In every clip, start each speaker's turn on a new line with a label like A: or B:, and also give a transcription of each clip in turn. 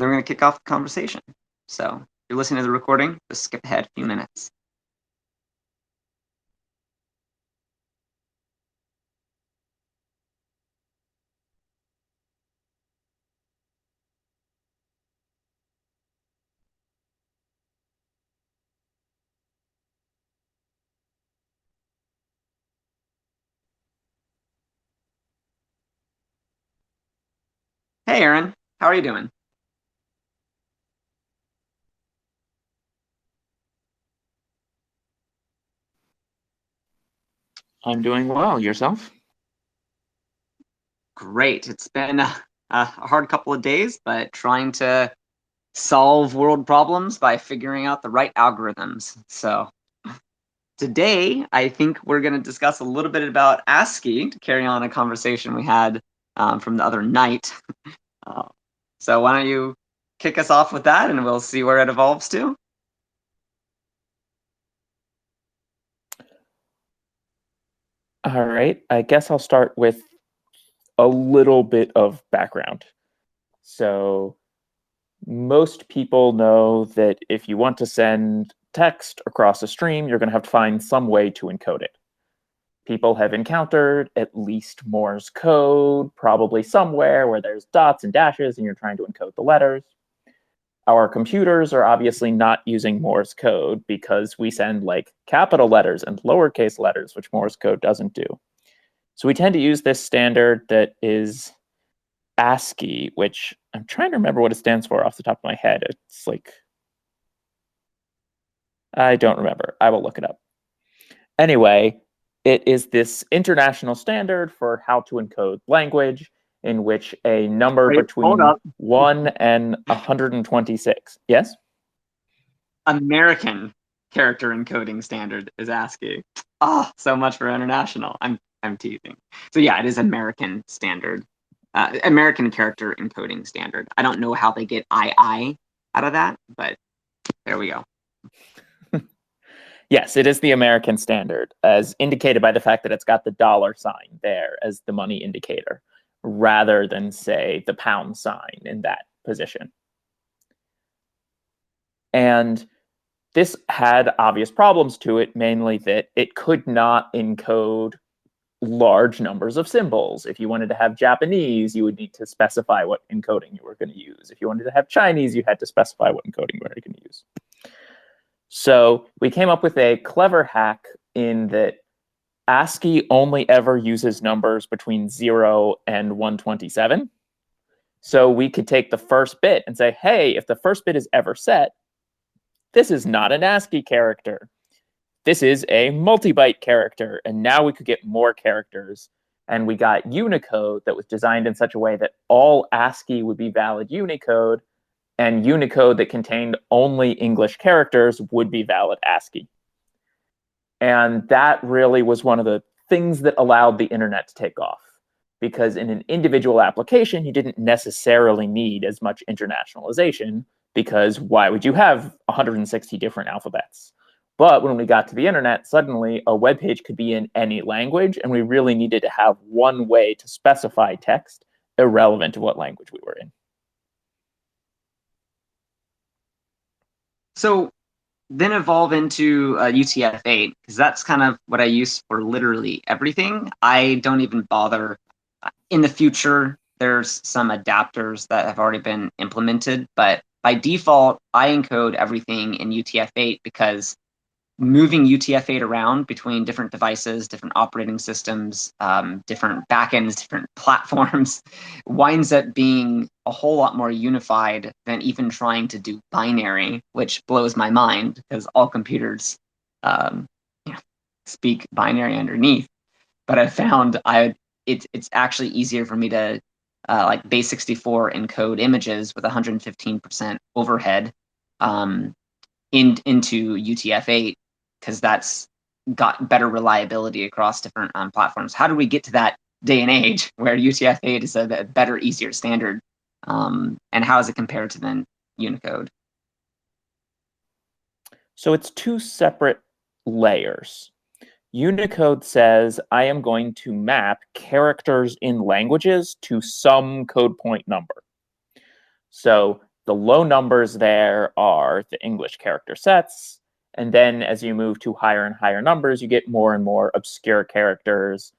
A: then we're going to kick off the conversation. So if you're listening to the recording, just skip ahead a few minutes. Hey, Aaron, how are you doing?
B: I'm doing well. Yourself?
A: Great. It's been a hard couple of days, but trying to solve world problems by figuring out the right algorithms. So today, I think we're going to discuss a little bit about ASCII to carry on a conversation we had from the other night. Uh, so why don't you kick us off with that, and we'll see where it evolves to.
B: All right. I guess I'll start with a little bit of background. So most people know that if you want to send text across a stream, you're going to have to find some way to encode it. People have encountered at least Morse code, probably somewhere where there's dots and dashes and you're trying to encode the letters. Our computers are obviously not using Morse code because we send like capital letters and lowercase letters, which Morse code doesn't do. So we tend to use this standard that is ASCII, which I'm trying to remember what it stands for off the top of my head. It's like, I don't remember. I will look it up. Anyway, it is this international standard for how to encode language in which a number
A: Wait, hold
B: between
A: up.
B: 1 and 126. Yes?
A: American character encoding standard is ASCII. Oh, so much for international. I'm teasing. So yeah, it is American standard, American character encoding standard. I don't know how they get II out of that, but there we go.
B: Yes, it is the American standard, as indicated by the fact that it's got the dollar sign there as the money indicator, rather than, say, the pound sign in that position. And this had obvious problems to it, mainly that it could not encode large numbers of symbols. If you wanted to have Japanese, you would need to specify what encoding you were going to use. If you wanted to have Chinese, you had to specify what encoding you were going to use. So we came up with a clever hack in that ASCII only ever uses numbers between 0 and 127. So we could take the first bit and say, hey, if the first bit is ever set, this is not an ASCII character. This is a multi-byte character. And now we could get more characters. And we got Unicode that was designed in such a way that all ASCII would be valid Unicode, and Unicode that contained only English characters would be valid ASCII. And that really was one of the things that allowed the internet to take off. Because in an individual application, you didn't necessarily need as much internationalization, because why would you have 160 different alphabets? But when we got to the internet, suddenly a web page could be in any language, and we really needed to have one way to specify text irrelevant to what language we were in.
A: So then evolve into UTF8, because that's kind of what I use for literally everything. I don't even bother. In the future, there's some adapters that have already been implemented, but by default, I encode everything in UTF8 because moving UTF-8 around between different devices, different operating systems, different backends, different platforms, winds up being a whole lot more unified than even trying to do binary, which blows my mind because all computers um, speak binary underneath. But I found it's actually easier for me to like base64 encode images with 115% overhead into UTF-8 because that's got better reliability across different platforms. How do we get to that day and age where UTF-8 is a better, easier standard? And how is it compared to then Unicode?
B: So it's two separate layers. Unicode says, I am going to map characters in languages to some code point number. So The low numbers there are the English character sets. And then as you move to higher and higher numbers, you get more and more obscure characters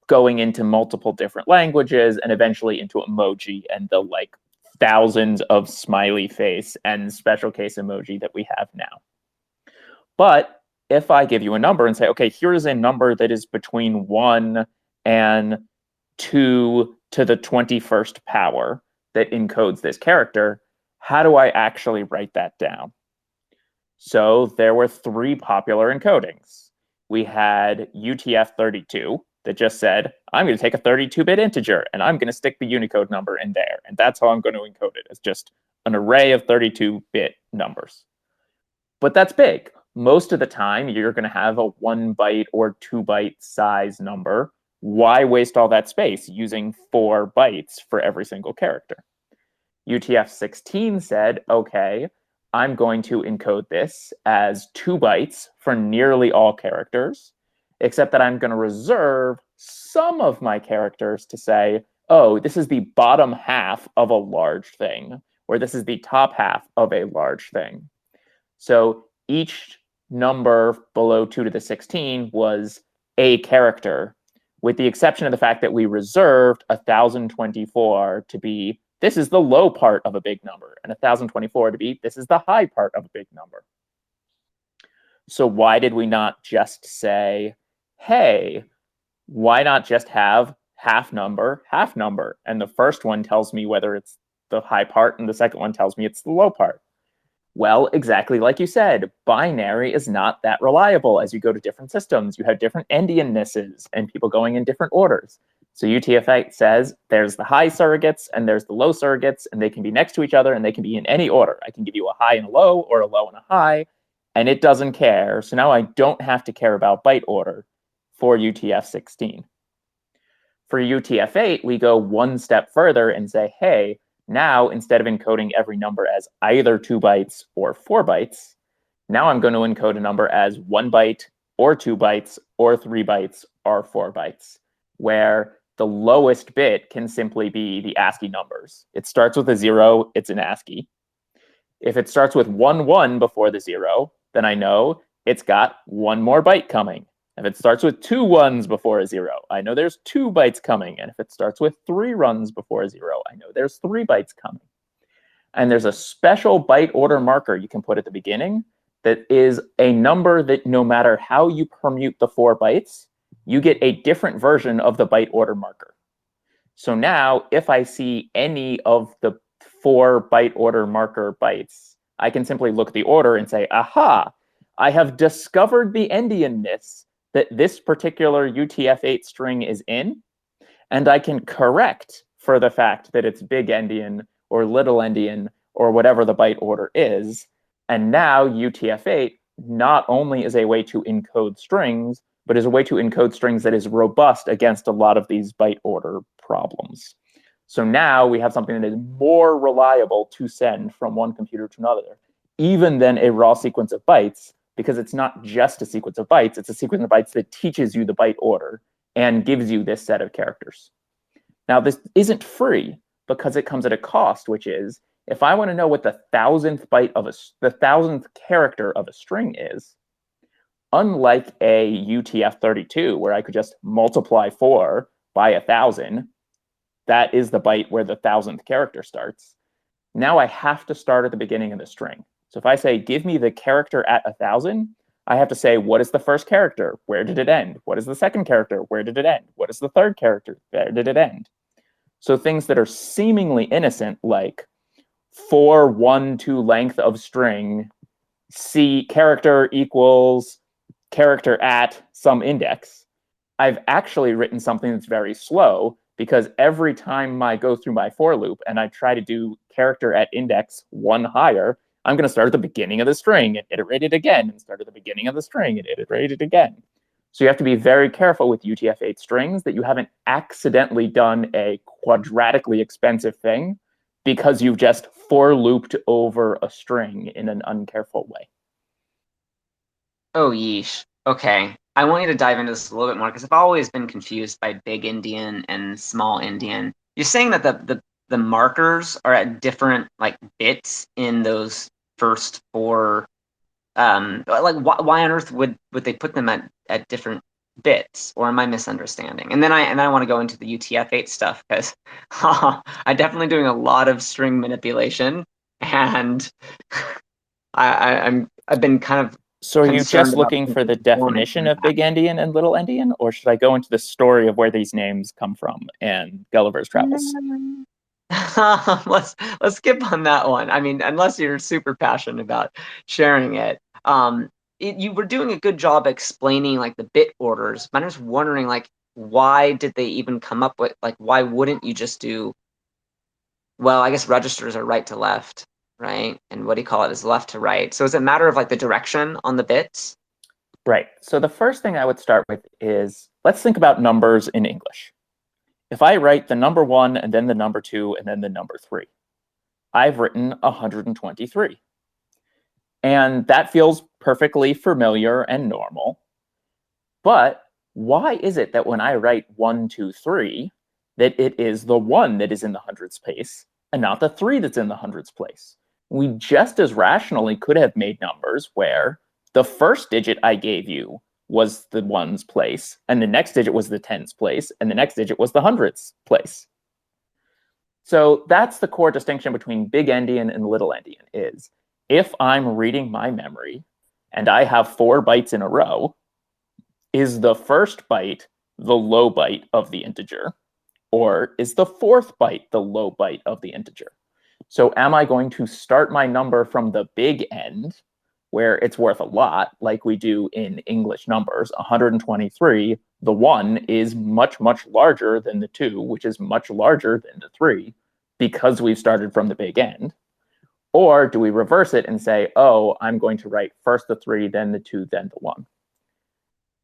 B: going into multiple different languages and eventually into emoji and the like thousands of smiley face and special case emoji that we have now. But if I give you a number and say, okay, here's a number that is between 1 and 2 to the 21st power that encodes this character, how do I actually write that down? So there were 3 popular encodings. We had UTF-32 that just said, I'm going to take a 32-bit integer and I'm going to stick the Unicode number in there. And that's how I'm going to encode it, as just an array of 32-bit numbers. But that's big. Most of the time, you're going to have a 1-byte or 2-byte size number. Why waste all that space using 4 bytes for every single character? UTF-16 said, okay, I'm going to encode this as 2 bytes for nearly all characters, except that I'm going to reserve some of my characters to say, oh, this is the bottom half of a large thing, or this is the top half of a large thing. So each number below 2 to the 16 was a character, with the exception of the fact that we reserved 1024 to be, this is the low part of a big number, and 1024 to be, this is the high part of a big number. So why did we not just say, hey, why not just have half number, and the first one tells me whether it's the high part, and the second one tells me it's the low part? Well, exactly like you said, binary is not that reliable. As you go to different systems, you have different endiannesses and people going in different orders. So UTF-8 says there's the high surrogates and there's the low surrogates, and they can be next to each other and they can be in any order. I can give you a high and a low or a low and a high, and it doesn't care. So now I don't have to care about byte order for UTF-16. For UTF-8, we go one step further and say, hey, now, instead of encoding every number as either 2 bytes or 4 bytes, now I'm going to encode a number as 1 byte or 2 bytes or 3 bytes or 4 bytes, where the lowest bit can simply be the ASCII numbers. It starts with a 0, it's an ASCII. If it starts with 1, 1 before the 0, then I know it's got 1 more byte coming. If it starts with 2 1s before a 0, I know there's 2 bytes coming. And if it starts with 3 runs before a 0, I know there's 3 bytes coming. And there's a special byte order marker you can put at the beginning that is a number that no matter how you permute the 4 bytes, you get a different version of the byte order marker. So now, if I see any of the 4 byte order marker bytes, I can simply look at the order and say, aha, I have discovered the endianness that this particular UTF-8 string is in, and I can correct for the fact that it's big endian or little endian or whatever the byte order is. And now UTF-8 not only is a way to encode strings, but is a way to encode strings that is robust against a lot of these byte order problems. So now we have something that is more reliable to send from one computer to another, even than a raw sequence of bytes, because it's not just a sequence of bytes, it's a sequence of bytes that teaches you the byte order and gives you this set of characters. Now, this isn't free because it comes at a cost, which is, if I want to know what the 1000th byte of the 1000th character of a string is, unlike a UTF-32, where I could just multiply 4 by 1000, that is the byte where the 1000th character starts. Now I have to start at the beginning of the string. So if I say, give me the character at 1000, I have to say, what is the first character? Where did it end? What is the second character? Where did it end? What is the third character? Where did it end? So things that are seemingly innocent, like 4, 1, 2 length of string, C character equals character at some index, I've actually written something that's very slow, because every time I go through my for loop and I try to do character at index 1 higher, I'm going to start at the beginning of the string and iterate it again, and start at the beginning of the string and iterate it again. So you have to be very careful with UTF-8 strings that you haven't accidentally done a quadratically expensive thing because you've just for looped over a string in an uncareful way.
A: Oh, yeesh. Okay. I want you to dive into this a little bit more because I've always been confused by big endian and small endian. You're saying that the the markers are at different like bits in those first four. Like why on earth would they put them at different bits, or am I misunderstanding? And then I want to go into the UTF8 stuff because I'm definitely doing a lot of string manipulation, and I've been kind of
B: So are you
A: concerned
B: just
A: about
B: looking for the
A: performance
B: definition of
A: impact.
B: big endian and little endian, or should I go into the story of where these names come from and Gulliver's Travels?
A: Let's skip on that one. I mean, unless you're super passionate about sharing it. You were doing a good job explaining like the bit orders, but I'm just wondering like why did they even come up with like why wouldn't you just do, well, I guess registers are right to left, right? And what do you call it is left to right. So is it a matter of like the direction on the bits?
B: Right. So the first thing I would start with is, let's think about numbers in English. If I write the number 1 and then the number 2 and then the number 3, I've written 123. And that feels perfectly familiar and normal. But why is it that when I write 1, 2, 3, that it is the 1 that is in the hundreds place and not the 3 that's in the hundreds place? We just as rationally could have made numbers where the first digit I gave you was the ones place, and the next digit was the tens place, and the next digit was the hundreds place. So that's the core distinction between big endian and little endian is, if I'm reading my memory and I have 4 bytes in a row, is the first byte the low byte of the integer, or is the 4th byte the low byte of the integer? So am I going to start my number from the big end, where it's worth a lot, like we do in English numbers? 123, the 1 is much, much larger than the 2, which is much larger than the 3, because we've started from the big end. Or do we reverse it and say, oh, I'm going to write first the 3, then the 2, then the 1?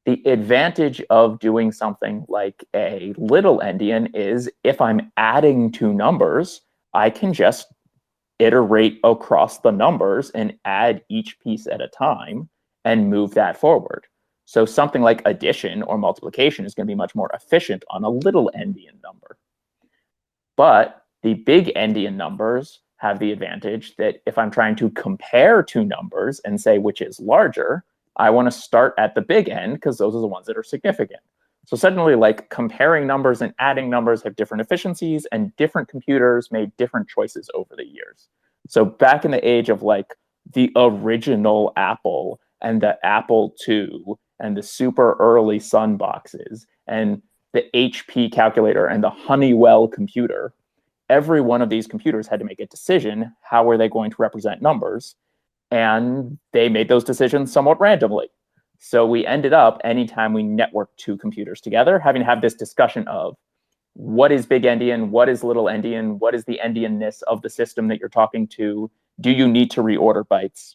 B: The advantage of doing something like a little endian is if I'm adding 2 numbers, I can just iterate across the numbers and add each piece at a time and move that forward. So something like addition or multiplication is going to be much more efficient on a little endian number. But the big endian numbers have the advantage that if I'm trying to compare 2 numbers and say which is larger, I want to start at the big end because those are the ones that are significant. So suddenly, like, comparing numbers and adding numbers have different efficiencies, and different computers made different choices over the years. So back in the age of like the original Apple and the Apple II and the super early Sun boxes and the HP calculator and the Honeywell computer, every one of these computers had to make a decision, how were they going to represent numbers? And they made those decisions somewhat randomly. So we ended up, anytime we networked 2 computers together, having to have this discussion of what is big endian, what is little endian, what is the endianness of the system that you're talking to, do you need to reorder bytes?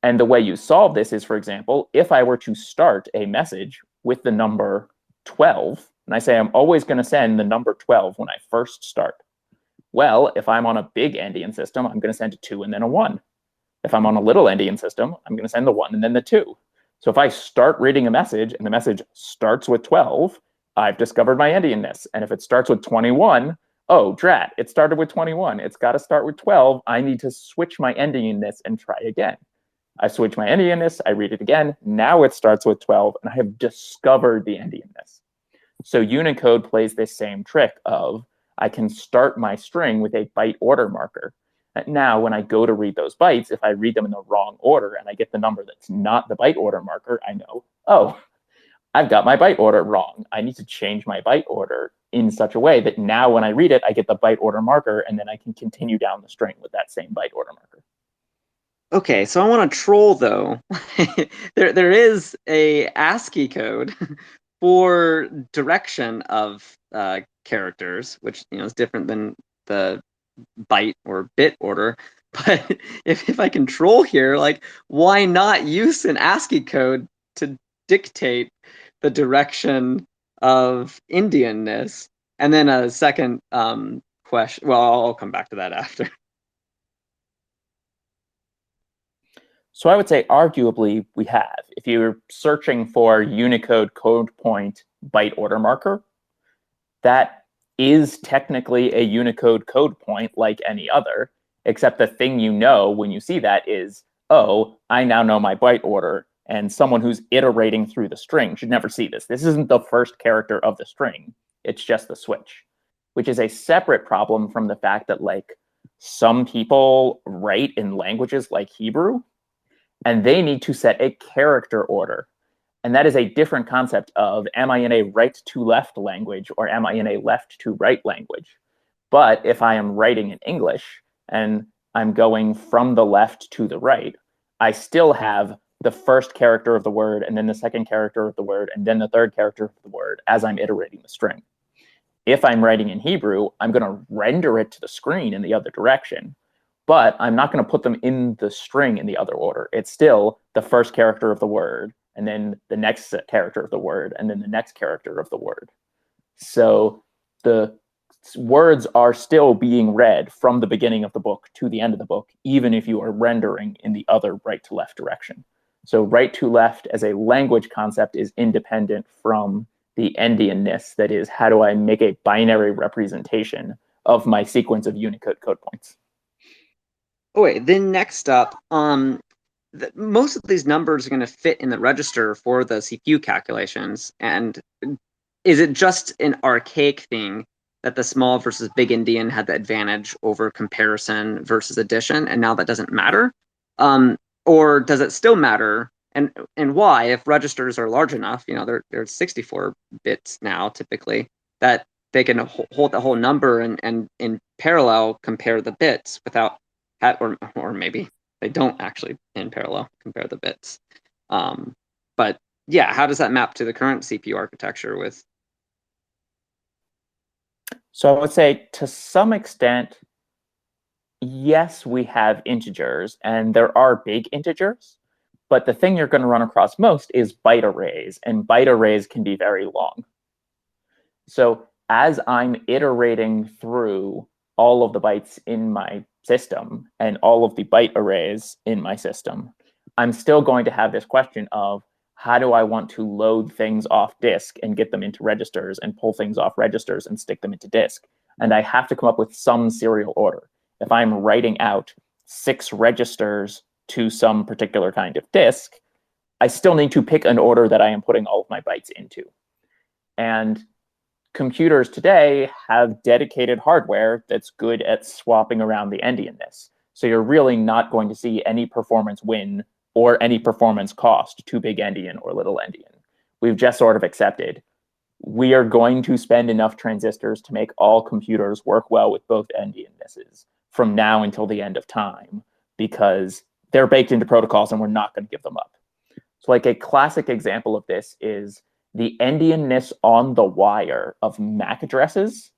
B: And the way you solve this is, for example, if I were to start a message with the number 12, and I say I'm always going to send the number 12 when I first start. Well, if I'm on a big endian system, I'm going to send a 2 and then a 1. If I'm on a little endian system, I'm going to send the 1 and then the 2. So if I start reading a message and the message starts with 12, I've discovered my endianness. And if it starts with 21, oh, drat, it started with 21. It's got to start with 12. I need to switch my endianness and try again. I switch my endianness, I read it again. Now it starts with 12, and I have discovered the endianness. So Unicode plays this same trick of, I can start my string with a byte order marker. Now, when I go to read those bytes, if I read them in the wrong order and I get the number that's not the byte order marker, I know, oh, I've got my byte order wrong. I need to change my byte order in such a way that now when I read it, I get the byte order marker, and then I can continue down the string with that same byte order marker.
A: Okay, so I want to troll though. There is a ASCII code for direction of characters, which is different than the byte or bit order. But if I control here, like, why not use an ASCII code to dictate the direction of Indianness? And then a second question. Well, I'll come back to that after.
B: So I would say arguably we have. If you're searching for Unicode code point byte order marker, that is technically a Unicode code point like any other, except the thing you know when you see that is, oh, I now know my byte order, and someone who's iterating through the string should never see this. This isn't the first character of the string. It's just the switch, which is a separate problem from the fact that like some people write in languages like Hebrew, and they need to set a character order. And that is a different concept of, am I in a right to left language or am I in a left to right language? But if I am writing in English and I'm going from the left to the right, I still have the first character of the word and then the second character of the word and then the third character of the word as I'm iterating the string. If I'm writing in Hebrew, I'm going to render it to the screen in the other direction, but I'm not going to put them in the string in the other order. It's still the first character of the word, and then the next character of the word, and then the next character of the word. So the words are still being read from the beginning of the book to the end of the book, even if you are rendering in the other right to left direction. So right to left as a language concept is independent from the endianness, that is, how do I make a binary representation of my sequence of Unicode code points?
A: Oh, wait, then next up, most of these numbers are going to fit in the register for the CPU calculations. And is it just an archaic thing that the small versus big endian had the advantage over comparison versus addition, and now that doesn't matter? Or does it still matter? And why? If registers are large enough, they're 64 bits now typically, that they can hold the whole number and in parallel compare the bits without, or maybe they don't actually in parallel compare the bits. But yeah, how does that map to the current CPU architecture with?
B: So I would say to some extent, yes, we have integers, and there are big integers, but the thing you're going to run across most is byte arrays, and byte arrays can be very long. So as I'm iterating through all of the bytes in my system and all of the byte arrays in my system, I'm still going to have this question of, how do I want to load things off disk and get them into registers and pull things off registers and stick them into disk? And I have to come up with some serial order. If I'm writing out 6 registers to some particular kind of disk, I still need to pick an order that I am putting all of my bytes into. And computers today have dedicated hardware that's good at swapping around the endianness. So you're really not going to see any performance win or any performance cost to big endian or little endian. We've just sort of accepted we are going to spend enough transistors to make all computers work well with both endiannesses from now until the end of time, because they're baked into protocols and we're not going to give them up. So like a classic example of this is the endianness on the wire of MAC addresses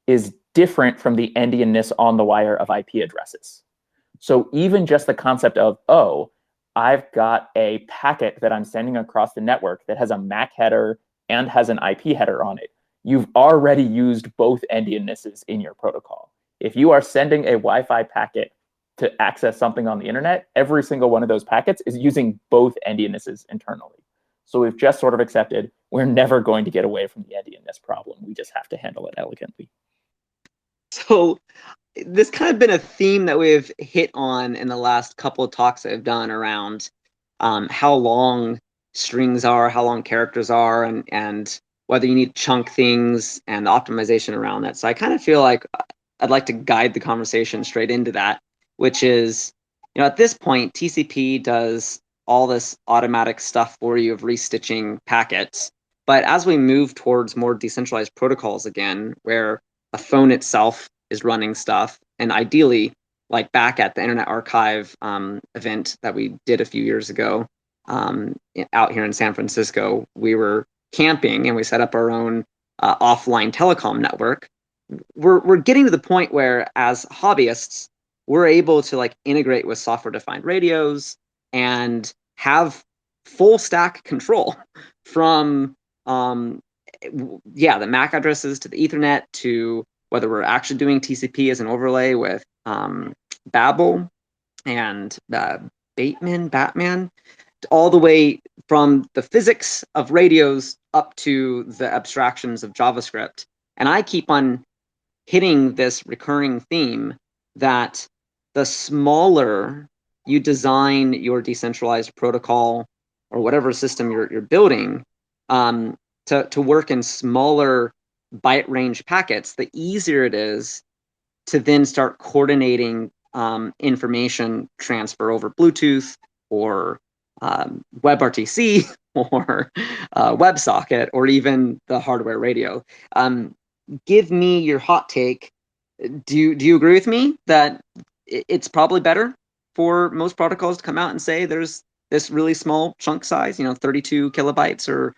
B: is different from the endianness on the wire of IP addresses. So even just the concept of, oh, I've got a packet that I'm sending across the network that has a MAC header and has an IP header on it, you've already used both endiannesses in your protocol. If you are sending a Wi-Fi packet to access something on the internet, every single one of those packets is using both endiannesses internally. So we've just sort of accepted we're never going to get away from the endianness problem. We just have to handle it elegantly.
A: So this kind of been a theme that we've hit on in the last couple of talks that I've done around how long strings are, how long characters are, and whether you need to chunk things and the optimization around that. So I kind of feel like I'd like to guide the conversation straight into that, which is, at this point, TCP does all this automatic stuff for you of restitching packets. But as we move towards more decentralized protocols again, where a phone itself is running stuff, and ideally, like back at the Internet Archive event that we did a few years ago out here in San Francisco, we were camping and we set up our own offline telecom network. We're getting to the point where, as hobbyists, we're able to like integrate with software-defined radios and have full stack control from the MAC addresses to the Ethernet, to whether we're actually doing TCP as an overlay with Babel and Batman, all the way from the physics of radios up to the abstractions of JavaScript. And I keep on hitting this recurring theme that the smaller you design your decentralized protocol or whatever system you're building to work in smaller byte range packets, the easier it is to then start coordinating information transfer over Bluetooth or WebRTC or WebSocket or even the hardware radio. Give me your hot take. Do you agree with me that it's probably better for most protocols to come out and say there's this really small chunk size, 32 kilobytes or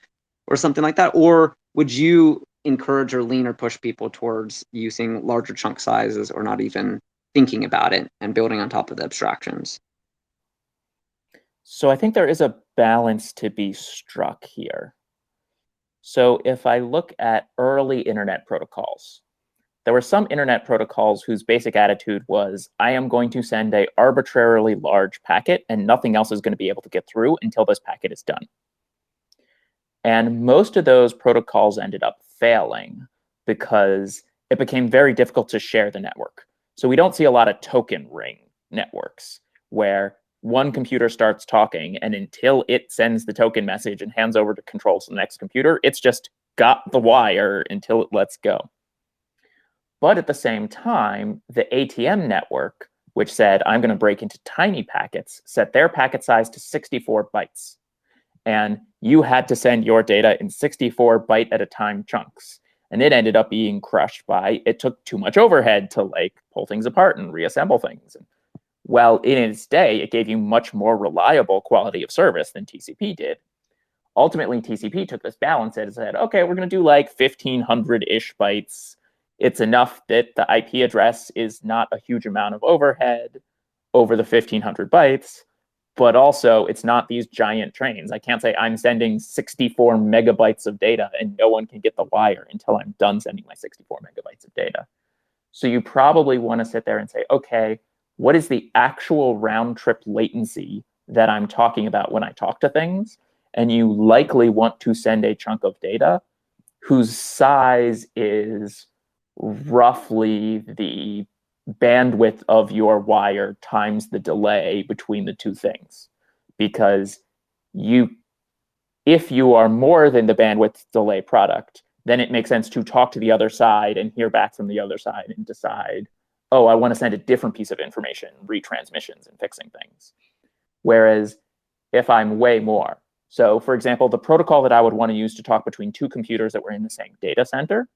A: something like that? Or would you encourage or lean or push people towards using larger chunk sizes or not even thinking about it and building on top of the abstractions?
B: So I think there is a balance to be struck here. So if I look at early internet protocols, there were some internet protocols whose basic attitude was, I am going to send an arbitrarily large packet and nothing else is going to be able to get through until this packet is done. And most of those protocols ended up failing because it became very difficult to share the network. So we don't see a lot of token ring networks where one computer starts talking and until it sends the token message and hands over to controls to the next computer, it's just got the wire until it lets go. But at the same time, the ATM network, which said, I'm going to break into tiny packets, set their packet size to 64 bytes. And you had to send your data in 64 byte at a time chunks. And it ended up being crushed by, it took too much overhead to like pull things apart and reassemble things. And well, in its day, it gave you much more reliable quality of service than TCP did. Ultimately, TCP took this balance and said, okay, we're going to do like 1,500-ish bytes. It's enough that the IP address is not a huge amount of overhead over the 1,500 bytes, but also it's not these giant trains. I can't say I'm sending 64 megabytes of data and no one can get the wire until I'm done sending my 64 megabytes of data. So you probably want to sit there and say, okay, what is the actual round trip latency that I'm talking about when I talk to things? And you likely want to send a chunk of data whose size is roughly the bandwidth of your wire times the delay between the two things. Because if you are more than the bandwidth delay product, then it makes sense to talk to the other side and hear back from the other side and decide, oh, I want to send a different piece of information, retransmissions and fixing things. Whereas if I'm way more, so for example, the protocol that I would want to use to talk between two computers that were in the same data center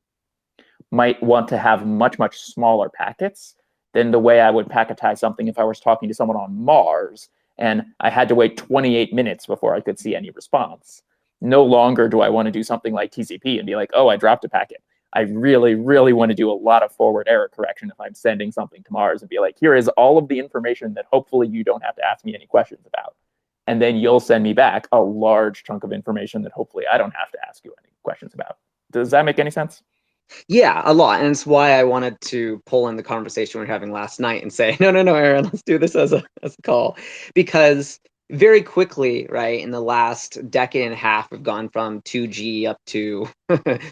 B: might want to have much, much smaller packets than the way I would packetize something if I was talking to someone on Mars and I had to wait 28 minutes before I could see any response. No longer do I want to do something like TCP and be like, oh, I dropped a packet. I really, really want to do a lot of forward error correction if I'm sending something to Mars and be like, here is all of the information that hopefully you don't have to ask me any questions about. And then you'll send me back a large chunk of information that hopefully I don't have to ask you any questions about. Does that make any sense?
A: Yeah, a lot. And it's why I wanted to pull in the conversation we were having last night and say, no, Aaron, let's do this as a call. Because very quickly, right, in the last decade and a half, we've gone from 2G up to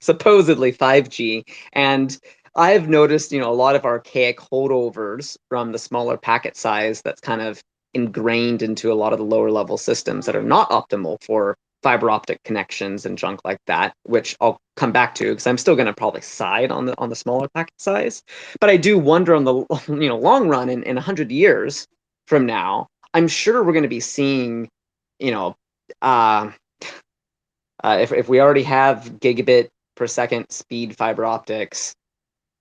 A: supposedly 5G. And I've noticed, a lot of archaic holdovers from the smaller packet size that's kind of ingrained into a lot of the lower level systems that are not optimal for fiber optic connections and junk like that, which I'll come back to because I'm still going to probably side on the smaller packet size. But I do wonder on the long run, in 100 years from now, I'm sure we're going to be seeing, if we already have gigabit per second speed fiber optics,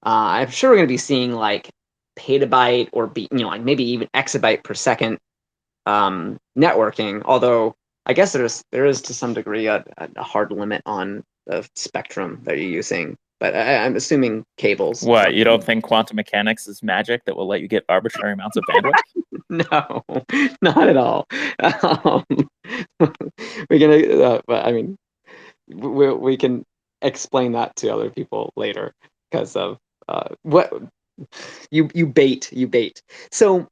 A: I'm sure we're going to be seeing like petabyte or like maybe even exabyte per second networking. Although I guess there is to some degree a hard limit on the spectrum that you're using, but I'm assuming cables.
B: What, you don't think quantum mechanics is magic that will let you get arbitrary amounts of bandwidth?
A: No, not at all. We're gonna, but I mean, we can explain that to other people later because of what you bait. So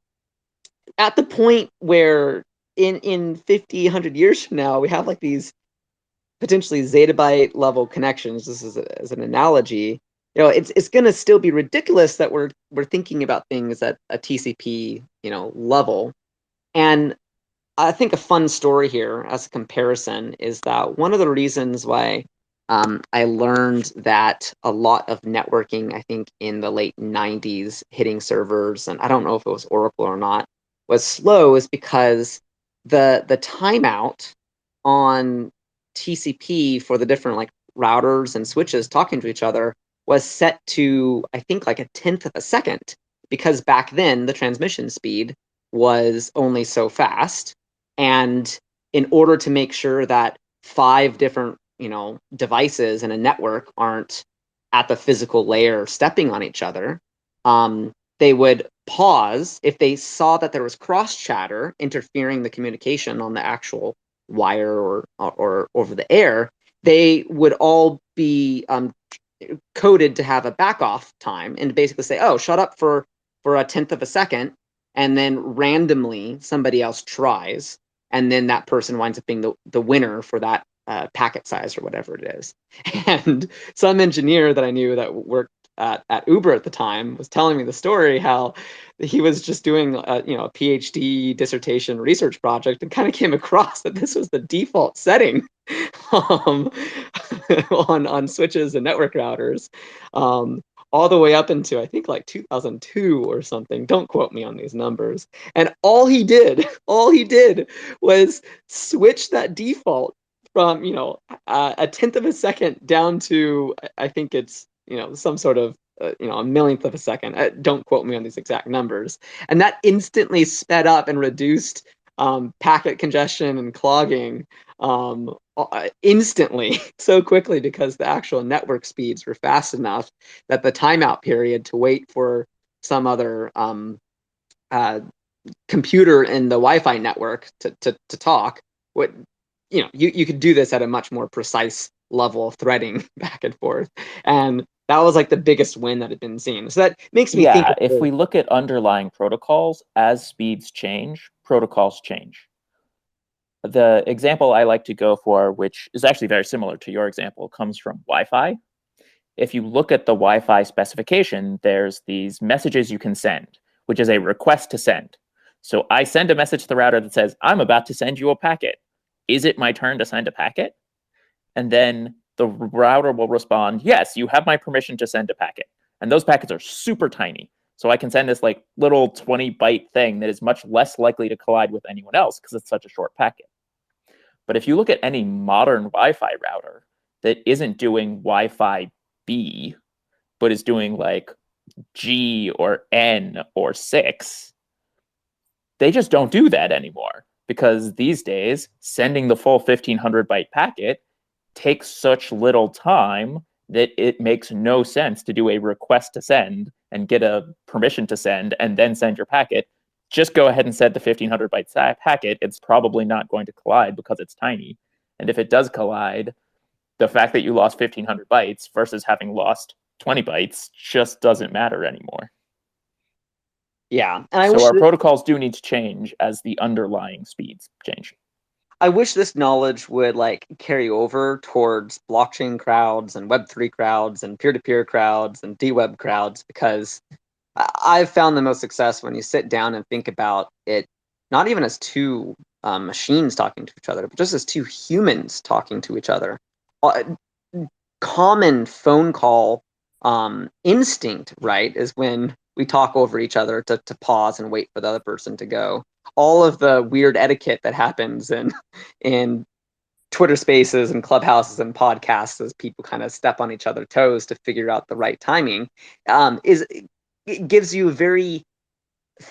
A: at the point where in 50, 100 years from now, we have like these potentially zettabyte level connections. This is as an analogy. it's going to still be ridiculous that we're thinking about things at a TCP, level. And I think a fun story here as a comparison is that one of the reasons why I learned that a lot of networking, I think in the late 90s, hitting servers, and I don't know if it was Oracle or not, was slow is because the timeout on TCP for the different like routers and switches talking to each other was set to, I think, like a tenth of a second, because back then the transmission speed was only so fast. And in order to make sure that five different, devices in a network aren't at the physical layer stepping on each other, they would pause if they saw that there was cross chatter interfering the communication on the actual wire or over the air. They would all be coded to have a back off time and basically say, "Oh, shut up for a tenth of a second," and then randomly somebody else tries, and then that person winds up being the winner for that packet size or whatever it is. And some engineer that I knew that worked at Uber at the time was telling me the story how he was just doing a PhD dissertation research project and kind of came across that this was the default setting um, on switches and network routers, all the way up into I think like 2002 or something. Don't quote me on these numbers. And all he did was switch that default from a tenth of a second down to I think it's some sort of a millionth of a second. Don't quote me on these exact numbers. And that instantly sped up and reduced packet congestion and clogging instantly, so quickly, because the actual network speeds were fast enough that the timeout period to wait for some other computer in the Wi-Fi network to talk would, you could do this at a much more precise level of threading back and forth. And that was like the biggest win that had been seen. So that makes me think.
B: Yeah, if we look at underlying protocols, as speeds change, protocols change. The example I like to go for, which is actually very similar to your example, comes from Wi-Fi. If you look at the Wi-Fi specification, there's these messages you can send, which is a request to send. So I send a message to the router that says, "I'm about to send you a packet. Is it my turn to send a packet?" And then the router will respond, "Yes, you have my permission to send a packet." And those packets are super tiny. So I can send this like little 20-byte thing that is much less likely to collide with anyone else because it's such a short packet. But if you look at any modern Wi-Fi router that isn't doing Wi-Fi B, but is doing like G or N or 6, they just don't do that anymore, because these days sending the full 1500 byte packet takes such little time that it makes no sense to do a request to send and get a permission to send and then send your packet. Just go ahead and send the 1500 byte packet. It's probably not going to collide because it's tiny. And if it does collide, the fact that you lost 1500 bytes versus having lost 20 bytes just doesn't matter anymore.
A: Yeah. And
B: so our protocols do need to change as the underlying speeds change.
A: I wish this knowledge would like carry over towards blockchain crowds and Web3 crowds and peer-to-peer crowds and dWeb crowds, because I've found the most success when you sit down and think about it, not even as two machines talking to each other, but just as two humans talking to each other. Common phone call instinct, right, is when we talk over each other to pause and wait for the other person to go. All of the weird etiquette that happens in Twitter spaces and clubhouses and podcasts as people kind of step on each other's toes to figure out the right timing, it gives you a very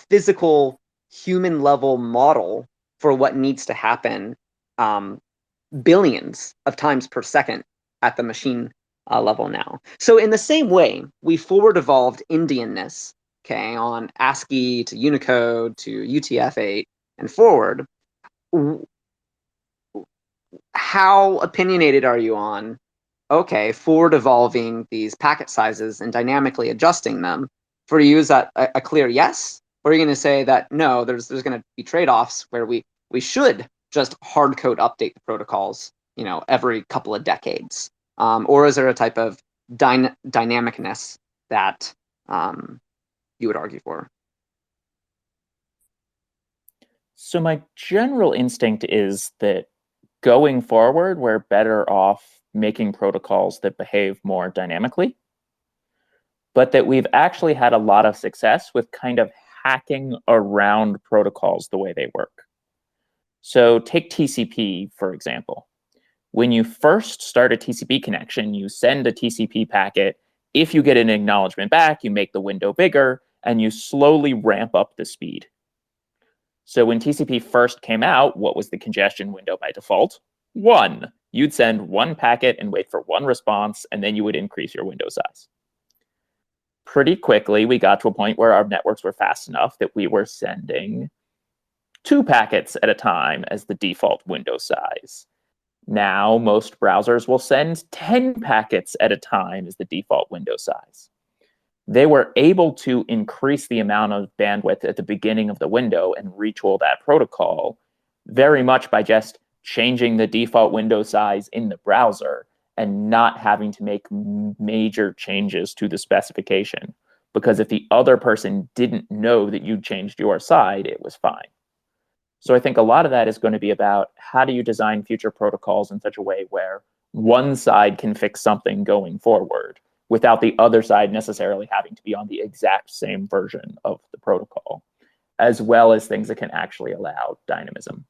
A: physical, human level model for what needs to happen billions of times per second at the machine level now. So in the same way, we forward evolved Indianness, okay, on ASCII to Unicode to UTF8 and forward. How opinionated are you on, okay, forward evolving these packet sizes and dynamically adjusting them? For you, is that a clear yes? Or are you going to say that no, there's going to be trade-offs where we should just hard code update the protocols, every couple of decades? Or is there a type of dynamicness that you would argue for?
B: So my general instinct is that going forward, we're better off making protocols that behave more dynamically, but that we've actually had a lot of success with kind of hacking around protocols the way they work. So take TCP, for example. When you first start a TCP connection, you send a TCP packet. If you get an acknowledgement back, you make the window bigger, and you slowly ramp up the speed. So when TCP first came out, what was the congestion window by default? 1. You'd send one packet and wait for one response, and then you would increase your window size. Pretty quickly, we got to a point where our networks were fast enough that we were sending 2 packets at a time as the default window size. Now, most browsers will send 10 packets at a time as the default window size. They were able to increase the amount of bandwidth at the beginning of the window and retool that protocol very much by just changing the default window size in the browser and not having to make major changes to the specification. Because if the other person didn't know that you changed your side, it was fine. So I think a lot of that is going to be about how do you design future protocols in such a way where one side can fix something going forward without the other side necessarily having to be on the exact same version of the protocol, as well as things that can actually allow dynamism.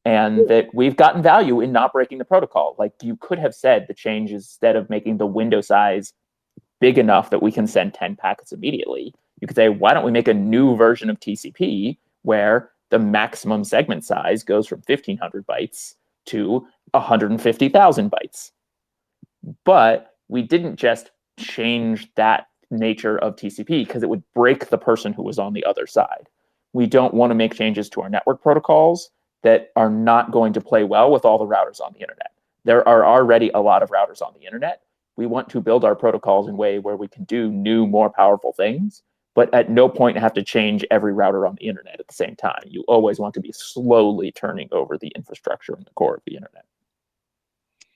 B: And that we've gotten value in not breaking the protocol. Like you could have said the change is instead of making the window size big enough that we can send 10 packets immediately, you could say, why don't we make a new version of TCP where the maximum segment size goes from 1,500 bytes to 150,000 bytes. But we didn't just change that nature of TCP because it would break the person who was on the other side. We don't want to make changes to our network protocols that are not going to play well with all the routers on the internet. There are already a lot of routers on the internet. We want to build our protocols in a way where we can do new, more powerful things, but at no point have to change every router on the internet at the same time. You always want to be slowly turning over the infrastructure in the core of the internet.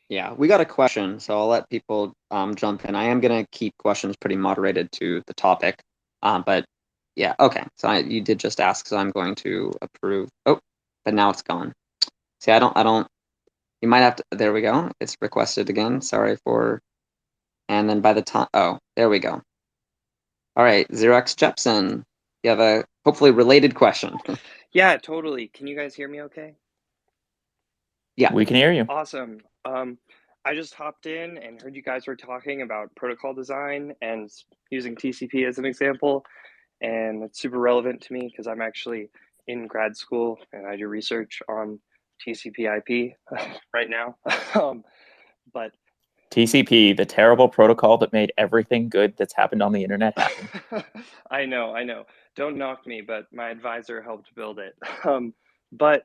A: Yeah, we got a question, so I'll let people jump in. I am going to keep questions pretty moderated to the topic, but yeah, okay. So you did just ask, so I'm going to approve. Oh, but now it's gone. See, I don't. You might have to. There we go. It's requested again. Sorry for. And then by the time. Oh, there we go. All right, Xerox Jepson, you have a hopefully related question.
C: Yeah, totally. Can you guys hear me okay?
A: Yeah.
B: We can hear you.
C: Awesome. I just hopped in and heard you guys were talking about protocol design and using TCP as an example. And it's super relevant to me because I'm actually in grad school and I do research on TCP IP right now. But
B: TCP, the terrible protocol that made everything good that's happened on the internet happen.
C: I know. Don't knock me, but my advisor helped build it. But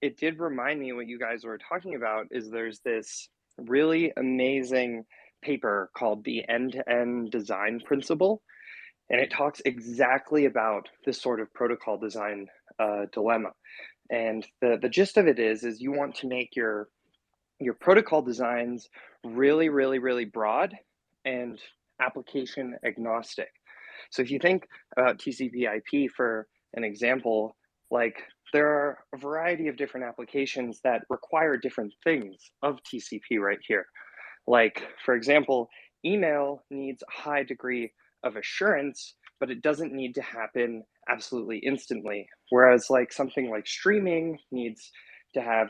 C: it did remind me what you guys were talking about is there's this really amazing paper called the end-to-end design principle, and it talks exactly about this sort of protocol design dilemma. And the gist of it is you want to make your protocol designs really broad and application agnostic. So if you think about TCP IP for an example, like there are a variety of different applications that require different things of TCP right here. Like, for example, email needs a high degree of assurance, but it doesn't need to happen absolutely instantly. Whereas like something like streaming needs to have,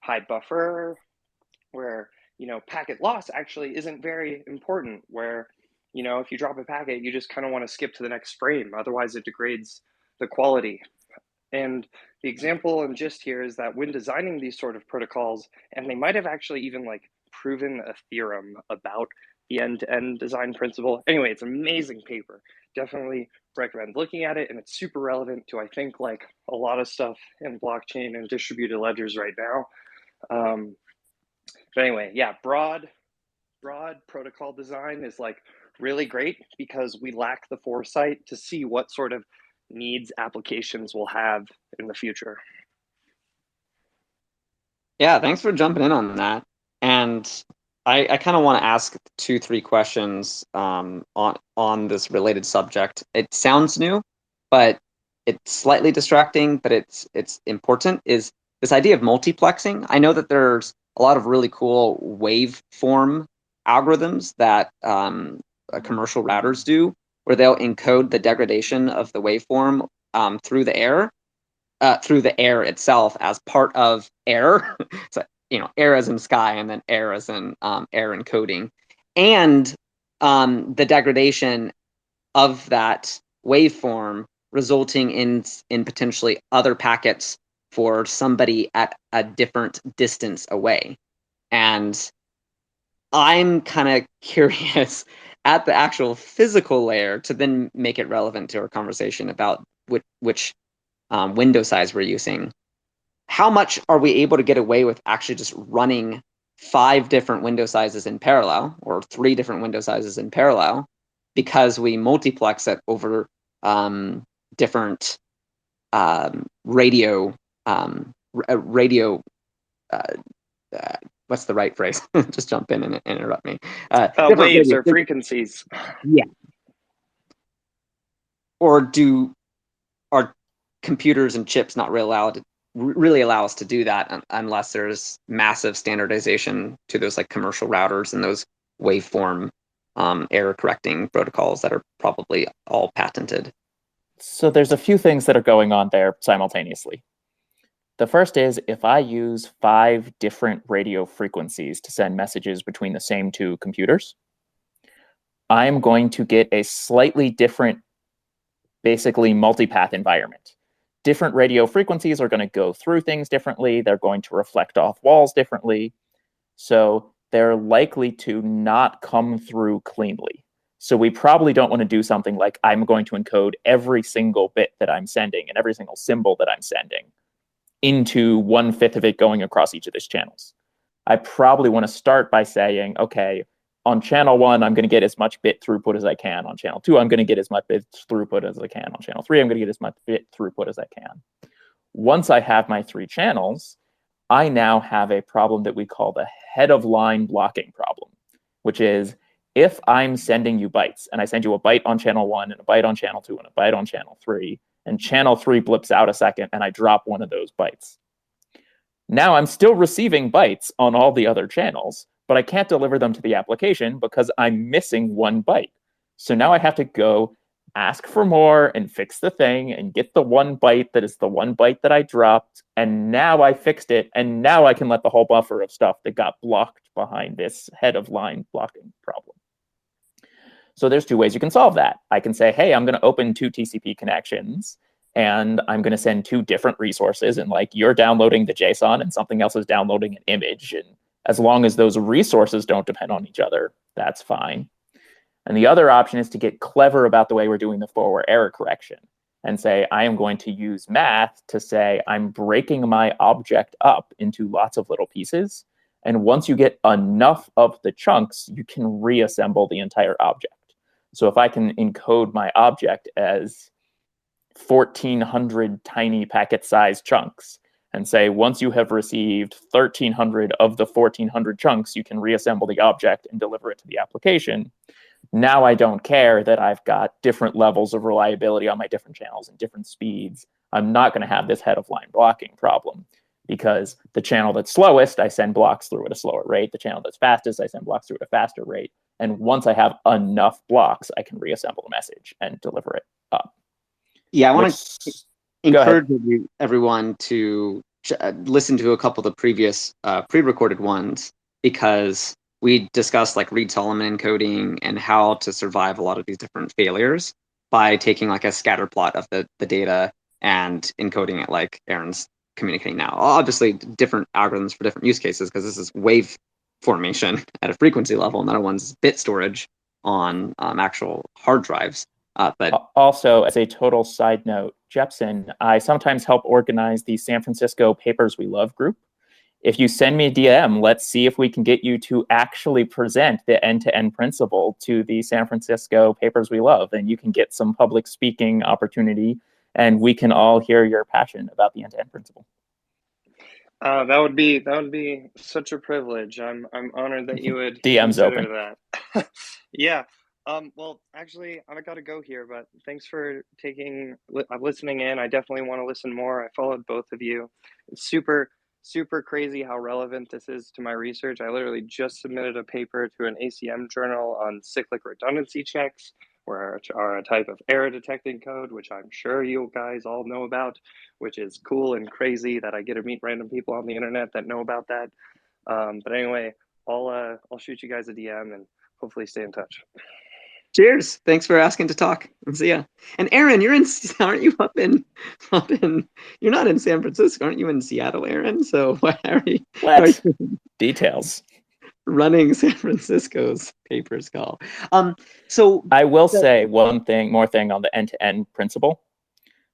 C: high buffer, where, packet loss actually isn't very important, where, if you drop a packet, you just kind of want to skip to the next frame. Otherwise, it degrades the quality. And the example and gist here is that when designing these sort of protocols, and they might have actually even like proven a theorem about the end-to-end design principle. Anyway, it's an amazing paper. Definitely recommend looking at it, and it's super relevant to, I think, like a lot of stuff in blockchain and distributed ledgers right now. But anyway, yeah, broad protocol design is like really great because we lack the foresight to see what sort of needs applications will have in the future.
A: Yeah, thanks for jumping in on that. And I kind of want to ask 2-3 questions on this related subject. It sounds new, but it's slightly distracting, but it's important, is this idea of multiplexing. I know that there's a lot of really cool waveform algorithms that commercial routers do, where they'll encode the degradation of the waveform through the air itself as part of air. So, air as in sky, and then air as in air encoding, and the degradation of that waveform resulting in potentially other packets for somebody at a different distance away. And I'm kind of curious at the actual physical layer to then make it relevant to our conversation about which window size we're using. How much are we able to get away with actually just running 5 different window sizes in parallel, or 3 different window sizes in parallel, because we multiplex it over different radio what's the right phrase? Just jump in and interrupt me.
C: Waves or frequencies.
A: Yeah. Or are computers and chips not really allow us to do that unless there's massive standardization to those like commercial routers and those waveform error correcting protocols that are probably all patented?
B: So there's a few things that are going on there simultaneously. The first is, if I use 5 different radio frequencies to send messages between the same 2 computers, I'm going to get a slightly different, basically multipath environment. Different radio frequencies are going to go through things differently. They're going to reflect off walls differently. So they're likely to not come through cleanly. So we probably don't want to do something like, I'm going to encode every single bit that I'm sending and every single symbol that I'm sending into 1/5 of it going across each of these channels. I probably want to start by saying, okay, on channel 1, I'm going to get as much bit throughput as I can. On channel 2, I'm going to get as much bit throughput as I can. On channel 3, I'm going to get as much bit throughput as I can. Once I have my 3 channels, I now have a problem that we call the head of line blocking problem, which is, if I'm sending you bytes, and I send you a byte on channel 1 and a byte on channel 2 and a byte on channel 3, and channel 3 blips out a second and I drop one of those bytes. Now I'm still receiving bytes on all the other channels, but I can't deliver them to the application because I'm missing 1 byte. So now I have to go ask for more and fix the thing and get the 1 byte that is the 1 byte that I dropped. And now I fixed it. And now I can let the whole buffer of stuff that got blocked behind this head of line blocking problem. So there's 2 ways you can solve that. I can say, hey, I'm going to open 2 TCP connections, and I'm going to send 2 different resources. And like, you're downloading the JSON and something else is downloading an image. And as long as those resources don't depend on each other, that's fine. And the other option is to get clever about the way we're doing the forward error correction and say, I am going to use math to say, I'm breaking my object up into lots of little pieces. And once you get enough of the chunks, you can reassemble the entire object. So if I can encode my object as 1,400 tiny packet-sized chunks and say, once you have received 1,300 of the 1,400 chunks, you can reassemble the object and deliver it to the application. Now I don't care that I've got different levels of reliability on my different channels and different speeds. I'm not going to have this head of line blocking problem, because the channel that's slowest, I send blocks through at a slower rate. The channel that's fastest, I send blocks through at a faster rate. And once I have enough blocks, I can reassemble the message and deliver it up.
A: Yeah, I want to encourage everyone to listen to a couple of the previous pre-recorded ones, because we discussed like Reed-Solomon encoding and how to survive a lot of these different failures by taking like a scatter plot of the data and encoding it like Aaron's communicating now. Obviously, different algorithms for different use cases, because this is wave formation at a frequency level, and the other one's bit storage on actual hard drives. But
B: also, as a total side note, Jepson, I sometimes help organize the San Francisco Papers We Love group. If you send me a DM, let's see if we can get you to actually present the end-to-end principle to the San Francisco Papers We Love, and you can get some public speaking opportunity, and we can all hear your passion about the end-to-end principle.
C: That would be such a privilege. I'm honored that you would
B: DM's open.
C: consider that. Yeah. Well, actually, I got to go here, but thanks for listening in. I definitely want to listen more. I followed both of you. It's super crazy how relevant this is to my research. I literally just submitted a paper to an ACM journal on cyclic redundancy checks, which are a type of error detecting code, which I'm sure you guys all know about, which is cool and crazy that I get to meet random people on the internet that know about that. But anyway, I'll shoot you guys a DM and hopefully stay in touch.
A: Cheers. Thanks for asking to talk. And see ya. And Aaron, aren't you up in, you're not in San Francisco, aren't you in Seattle, Aaron? So why are you
B: Details.
A: running San Francisco's papers call? So
B: I will say one more thing on the end-to-end principle.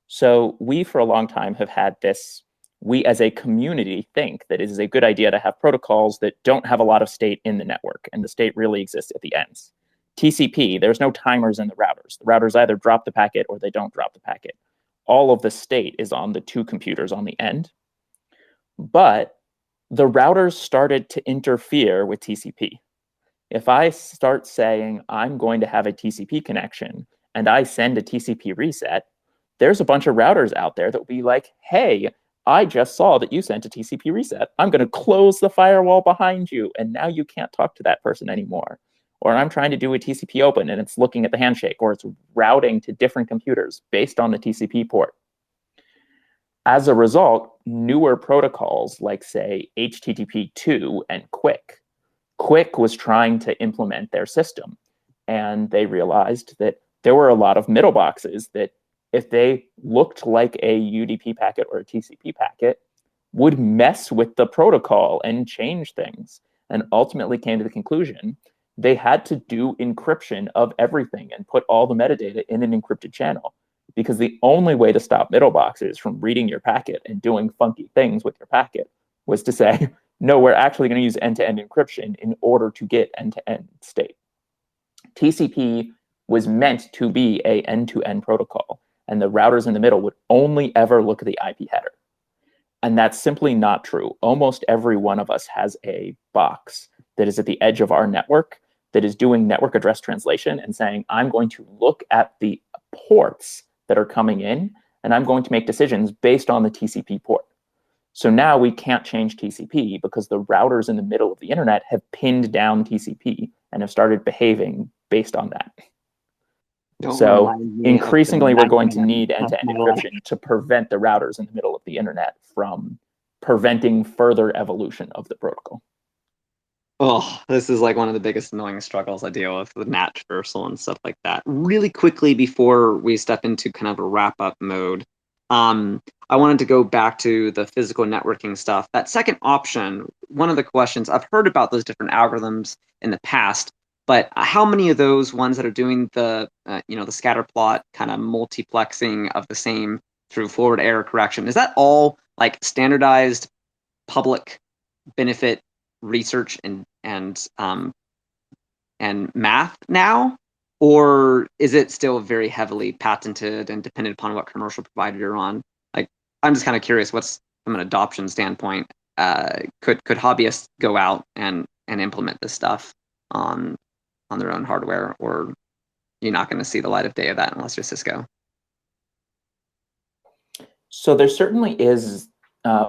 B: So we, for a long time, have had this, we as a community think that it is a good idea to have protocols that don't have a lot of state in the network, and the state really exists at the ends. TCP, there's no timers in the routers. The routers either drop the packet or they don't drop the packet. All of the state is on the two computers on the end. But the routers started to interfere with TCP. If I start saying I'm going to have a TCP connection and I send a TCP reset, there's a bunch of routers out there that will be like, hey, I just saw that you sent a TCP reset. I'm going to close the firewall behind you, and now you can't talk to that person anymore. Or I'm trying to do a TCP open, and it's looking at the handshake, or it's routing to different computers based on the TCP port. As a result, newer protocols like, say, HTTP2 and QUIC was trying to implement their system. And they realized that there were a lot of middle boxes that, if they looked like a UDP packet or a TCP packet, would mess with the protocol and change things. And ultimately came to the conclusion they had to do encryption of everything and put all the metadata in an encrypted channel. Because the only way to stop middle boxes from reading your packet and doing funky things with your packet was to say, no, we're actually going to use end-to-end encryption in order to get end-to-end state. TCP was meant to be an end-to-end protocol, and the routers in the middle would only ever look at the IP header. And that's simply not true. Almost every one of us has a box that is at the edge of our network that is doing network address translation and saying, I'm going to look at the ports that are coming in, and I'm going to make decisions based on the TCP port. So now we can't change TCP because the routers in the middle of the internet have pinned down TCP and have started behaving based on that. So increasingly, we're going to need end-to-end encryption to prevent the routers in the middle of the internet from preventing further evolution of the protocol.
A: Oh, this is like one of the biggest annoying struggles I deal with NAT traversal and stuff like that. Really quickly before we step into kind of a wrap-up mode, I wanted to go back to the physical networking stuff. That second option, one of the questions, I've heard about those different algorithms in the past, but how many of those ones that are doing the, the scatter plot kind of multiplexing of the same through forward error correction, is that all like standardized public benefit research and math now, or is it still very heavily patented and dependent upon what commercial provider you're on? Like, I'm just kind of curious, what's from an adoption standpoint, could hobbyists go out and implement this stuff on their own hardware, or you're not going to see the light of day of that unless you're Cisco?
B: So there certainly is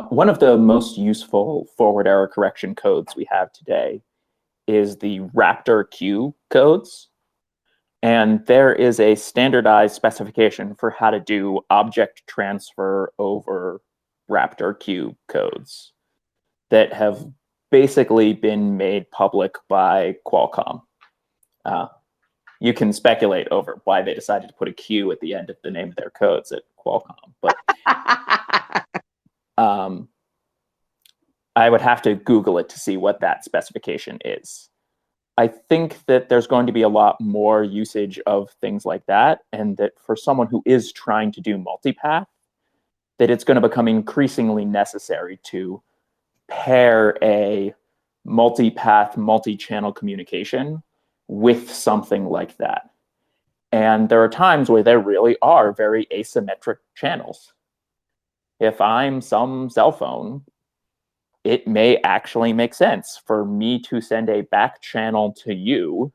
B: one of the most useful forward error correction codes we have today is the Raptor Q codes. And there is a standardized specification for how to do object transfer over Raptor Q codes that have basically been made public by Qualcomm. You can speculate over why they decided to put a Q at the end of the name of their codes at Qualcomm, but I would have to Google it to see what that specification is. I think that there's going to be a lot more usage of things like that, and that for someone who is trying to do multipath, that it's going to become increasingly necessary to pair a multipath, multi-channel communication with something like that. And there are times where there really are very asymmetric channels. If I'm some cell phone it may actually make sense for me to send a back channel to you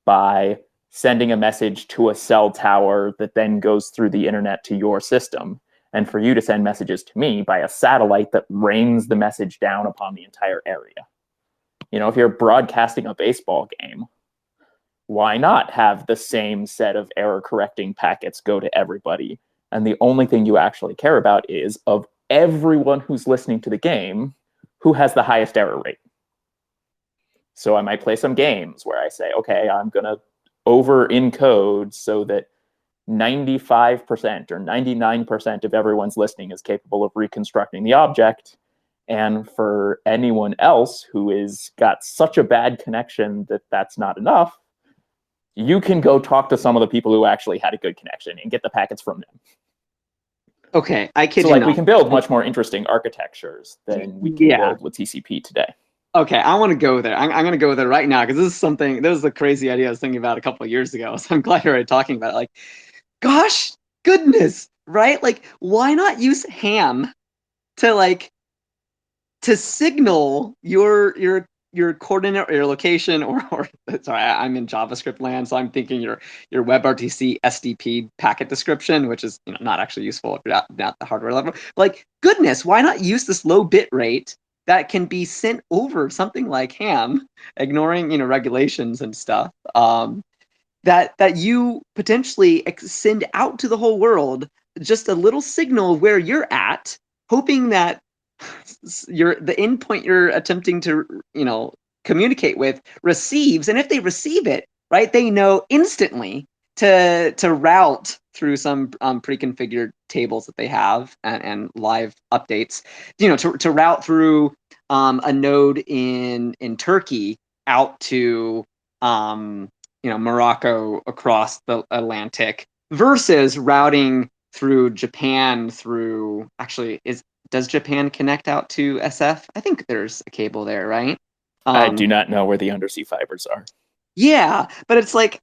B: by sending a message to a cell tower that then goes through the internet to your system, and for you to send messages to me by a satellite that rains the message down upon the entire area. You know, if you're broadcasting a baseball game, why not have the same set of error correcting packets go to everybody? And the only thing you actually care about is, of everyone who's listening to the game, who has the highest error rate. So I might play some games where I say, okay, I'm going to over encode so that 95% or 99% of everyone's listening is capable of reconstructing the object. And for anyone else who is got such a bad connection that that's not enough, you can go talk to some of the people who actually had a good connection and get the packets from them.
A: Okay, I kid
B: so
A: you
B: like
A: not.
B: We can build much more interesting architectures than we can build with TCP today.
A: Okay, I want to go there. I'm going to go there right now because this is a crazy idea I was thinking about a couple of years ago. So I'm glad you're already talking about it. Like, gosh, goodness, right? Like, why not use ham to signal your coordinate or your location or sorry, I'm in JavaScript land, so I'm thinking your WebRTC SDP packet description, which is not actually useful if you're not the hardware level. Like, goodness, why not use this low bit rate that can be sent over something like ham, ignoring regulations and stuff, that you potentially send out to the whole world just a little signal of where you're at, hoping that the endpoint you're attempting to communicate with receives, and if they receive it, right, they know instantly to route through some pre-configured tables that they have and live updates, to route through a node in Turkey out to Morocco across the Atlantic, versus routing through Japan through, actually, does Japan connect out to SF? I think there's a cable there, right?
B: I do not know where the undersea fibers are.
A: Yeah, but it's like,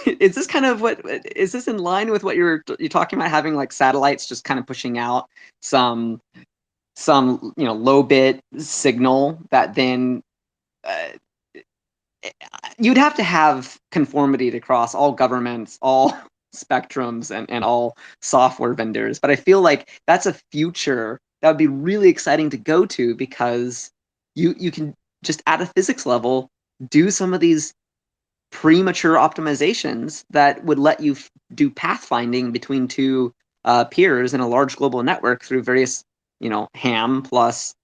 A: is this in line with what you're talking about, having like satellites just kind of pushing out some low bit signal that then you'd have to have conformity to cross all governments, all spectrums, and all software vendors. But I feel like that's a future that would be really exciting to go to, because you can just at a physics level do some of these premature optimizations that would let you do pathfinding between two peers in a large global network through various ham plus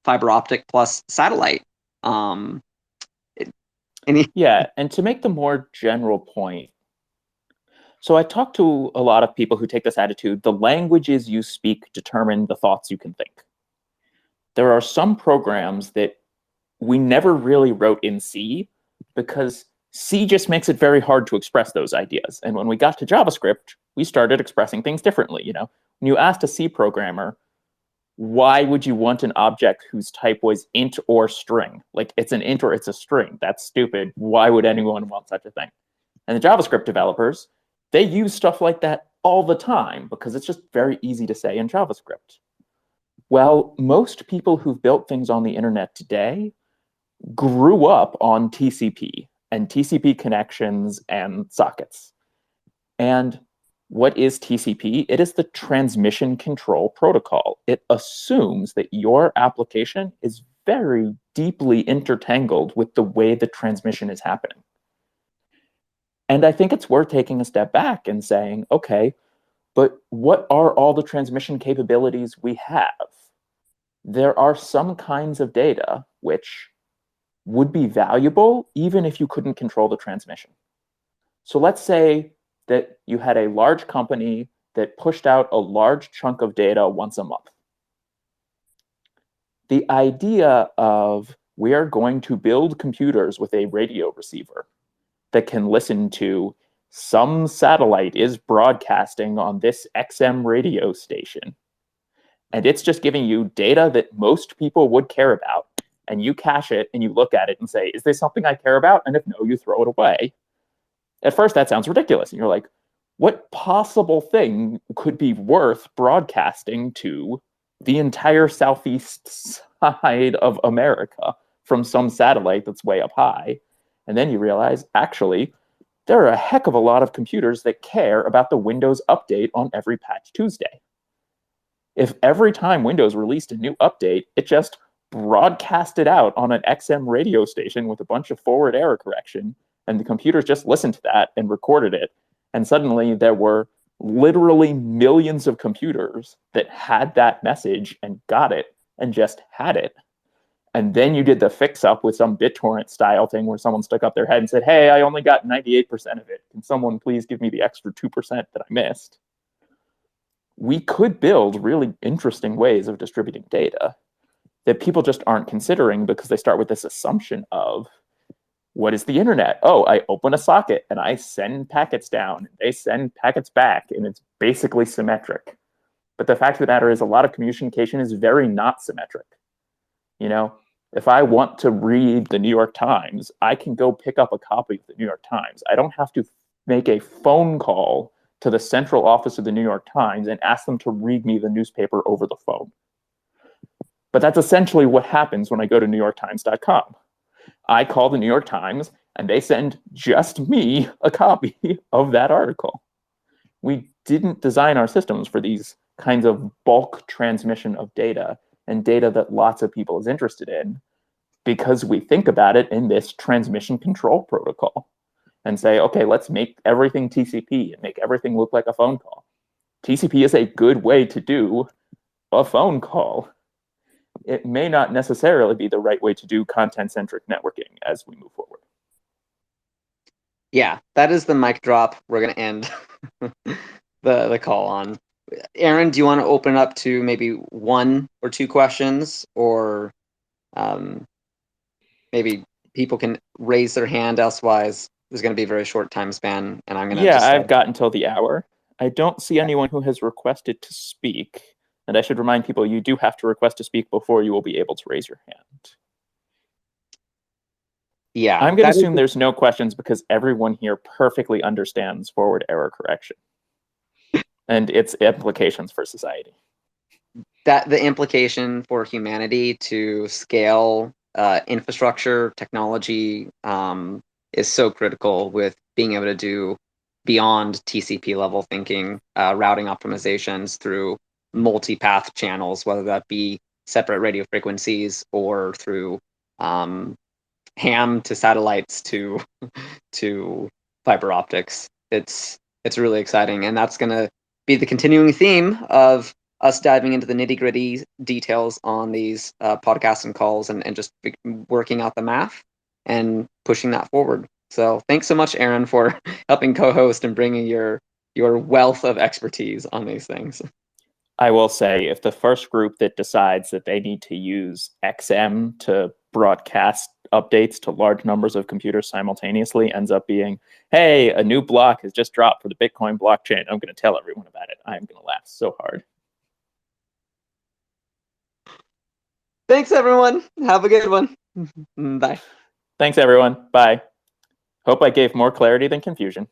A: fiber optic plus satellite.
B: Yeah, and to make the more general point, so I talk to a lot of people who take this attitude: the languages you speak determine the thoughts you can think. There are some programs that we never really wrote in C because C just makes it very hard to express those ideas. And when we got to JavaScript, we started expressing things differently. When you asked a C programmer, why would you want an object whose type was int or string? Like, it's an int or it's a string. That's stupid. Why would anyone want such a thing? And the JavaScript developers, they use stuff like that all the time because it's just very easy to say in JavaScript. Well, most people who've built things on the internet today grew up on TCP and TCP connections and sockets. And what is TCP? It is the transmission control protocol. It assumes that your application is very deeply intertangled with the way the transmission is happening. And I think it's worth taking a step back and saying, okay, but what are all the transmission capabilities we have? There are some kinds of data which would be valuable even if you couldn't control the transmission. So let's say that you had a large company that pushed out a large chunk of data once a month. The idea of, we are going to build computers with a radio receiver that can listen to some satellite is broadcasting on this XM radio station, and it's just giving you data that most people would care about, and you cache it and you look at it and say, is this something I care about? And if no, you throw it away. At first, that sounds ridiculous. And you're like, what possible thing could be worth broadcasting to the entire southeast side of America from some satellite that's way up high. And then you realize, actually, there are a heck of a lot of computers that care about the Windows update on every Patch Tuesday. If every time Windows released a new update, it just broadcasted out on an XM radio station with a bunch of forward error correction, and the computers just listened to that and recorded it, and suddenly there were literally millions of computers that had that message and got it and just had it. And then you did the fix up with some BitTorrent style thing where someone stuck up their head and said, hey, I only got 98% of it. Can someone please give me the extra 2% that I missed? We could build really interesting ways of distributing data that people just aren't considering because they start with this assumption of, what is the internet? Oh, I open a socket and I send packets down. They send packets back, and it's basically symmetric. But the fact of the matter is a lot of communication is very not symmetric. You know, if I want to read the New York Times, I can go pick up a copy of the New York Times. I don't have to make a phone call to the central office of the New York Times and ask them to read me the newspaper over the phone. But that's essentially what happens when I go to NewYorkTimes.com. I call the New York Times, and they send just me a copy of that article. We didn't design our systems for these kinds of bulk transmission of data and data that lots of people is interested in, because we think about it in this transmission control protocol and say, okay, let's make everything TCP and make everything look like a phone call. TCP is a good way to do a phone call. It may not necessarily be the right way to do content-centric networking as we move forward.
A: Yeah, that is the mic drop we're going to end the call on. Aaron, do you want to open up to maybe 1 or 2 questions, or maybe people can raise their hand? Elsewise, there's going to be a very short time span, and I'm going to
B: I've got until the hour. I don't see anyone who has requested to speak. And I should remind people, you do have to request to speak before you will be able to raise your hand.
A: Yeah.
B: I'm going to assume there's no questions because everyone here perfectly understands forward error correction and its implications for society.
A: That the implication for humanity to scale infrastructure, technology is so critical, with being able to do beyond TCP level thinking, routing optimizations through multi-path channels, whether that be separate radio frequencies or through ham to satellites to fiber optics. It's really exciting, and that's going to be the continuing theme of us diving into the nitty-gritty details on these podcasts and calls, and just working out the math and pushing that forward. So thanks so much, Aaron, for helping co-host and bringing your wealth of expertise on these things.
B: I will say, if the first group that decides that they need to use XM to broadcast updates to large numbers of computers simultaneously ends up being, hey, a new block has just dropped for the Bitcoin blockchain, I'm going to tell everyone about it, I'm going to laugh so hard.
A: Thanks, everyone. Have a good one. Bye.
B: Thanks, everyone. Bye. Hope I gave more clarity than confusion.